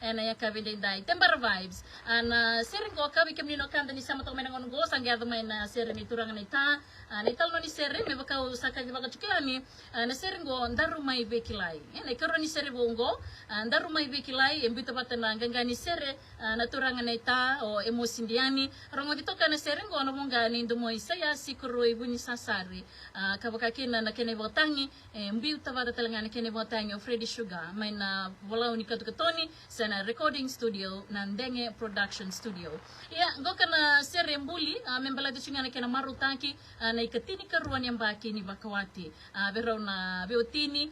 na ya kabinde dai tembar vibes ana sering go kabi kemni no kanda ni sama to mena ngon go sangyado mai na sering ni turang na ita na ital no ni sering me baka usaka ni baka chukilani na sering go ndaru mai bekilai na ikaro ni sering bongo ndaru mai bekilai embito patana ganga ni sere na turang na ita o emosi ndiani rongo ditoka na sering go no monga ni ndumo isaya sikuro ibu ni sasari kabaka kina na kene botangi mbiu tavada talangana kene botangi o Freddy Sugar mai na volau ni katukatoni sana recording studio na Ndenge production studio ya ngoka na sere mbuli membala de chingana kena marutaki na ikatini karuan yang baki ni bakawati berau na beotini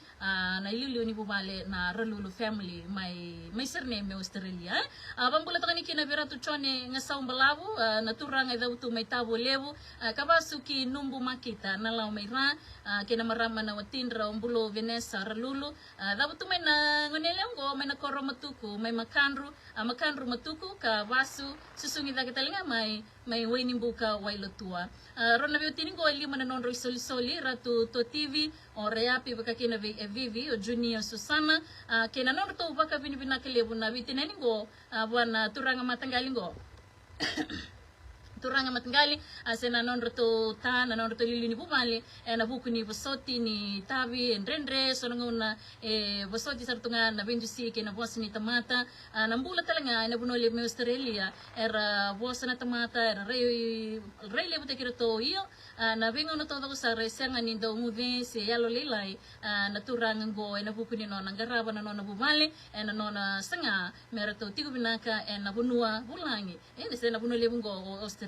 na ililu ni bubale na Ralulu family my surname Australia bambula tangani kina beratu chone ngasau mbalabu na turang ai dautu mai tabo levu kabasuki numbu makita na lau mai ra kena marama na watindra umbulo Vanessa Ralulu dautu mai na ngonelengo mai na koro matuku mai makanru matuku ka wasu susungi da kitalinga mai waini buka wailotua rona beutini go ali mana non soli ratu to TV o reapi baka kina vivi o Junior Susana kena non to baka vini binakelebu na bitineni go bwana turanga matangalingo turanga matngali asena non roto ta na non roto lili ni bumali na buku ni bosoti ni tavi enrendre sononguna bosoti sartunga na benjusi ke na bosi ni tamata na mbula talanga na bunole me Australia era bosa na tamata era rei le bute kirato io na vengo no todo sa resanga ni do muve se yalo lilai na turanga go na buku ni non ngaraba na non bumali na non sanga merato tigu binaka na bunua bulangi se na bunole bungo Australia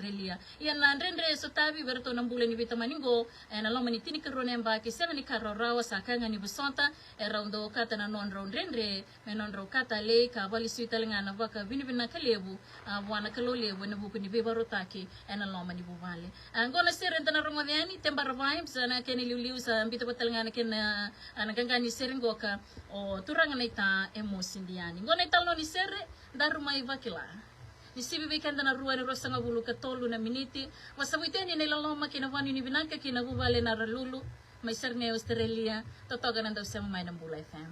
ia na ndrendre sotabi berto na mbula ni vitamaningo na loma ni tini karone amba ke sema ni kararawa sakanga ni busonta raundo kata na non ndrendre me non kata le ka bali suitalinga na vaka vinivina kalebu bwana kalolebu na buku ni bebarotaki na loma ni bubale ngona serenta na romodiani tembar vibes na keni liuliu sa mbito patalinga na kena ganga ni seringoka o turanga na ita emosindiani ngona italno ni sere darumai vakila Nisibi kanda na ruwa ni rosanga bulu katolu na miniti. Wasawiteni na ilaloma kinawani ni binanka kinabubale na Ralulu. May serne Australia. Totoga nanda usama may ng Bulay FM.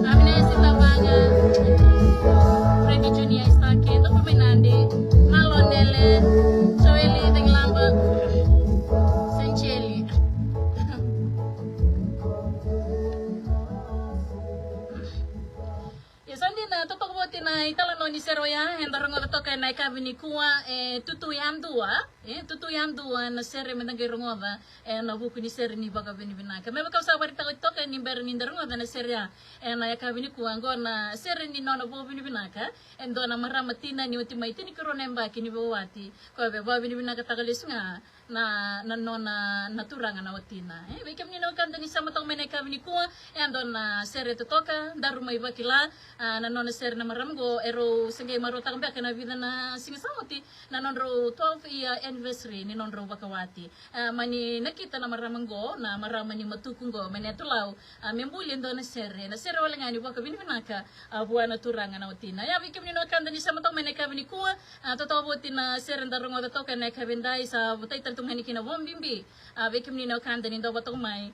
Amina Sitabanga, Frankie Junior Stanke, ito Paminandi, Malonele, Joeli Dinglamba, Sencheli. Yes, andi na totoo mo na itala no ni Seroya, hendarong nga to kay na ikabini kuwa tutuyam dua na sere menangay rongoda na buku ni sere ni baga bini binaka. May bakaw sa barita ko to kay ni ber ni ndarong na serya na ikabini kuwa ngo na sere ni nono bo bini binaka endo na maramatina ni uti mai tini kronemba kini bawati ko be bo bini binaka tagalis nga na nona naturanga na watina bekem ni no kanda ni sama tong menay kabini kuwa endo na sere totoka daru mai bakila na nona sere na maramgo ero sengay marota kambia kana vida na singasamoti na nonro 12 year anniversary ni nonro bakawati mani nakita na maramanggo na maramani matukunggo manetulaw membulin do na sere wala nga ni baka binibinaka buwan na turanga na watina ya bekem ni no kanda ni sama tong menay kabini kuwa totoo buti na sere darong oda to kana kabinday sa butay taltung hani kina bombimbi bekem ni no kanda ni do batong may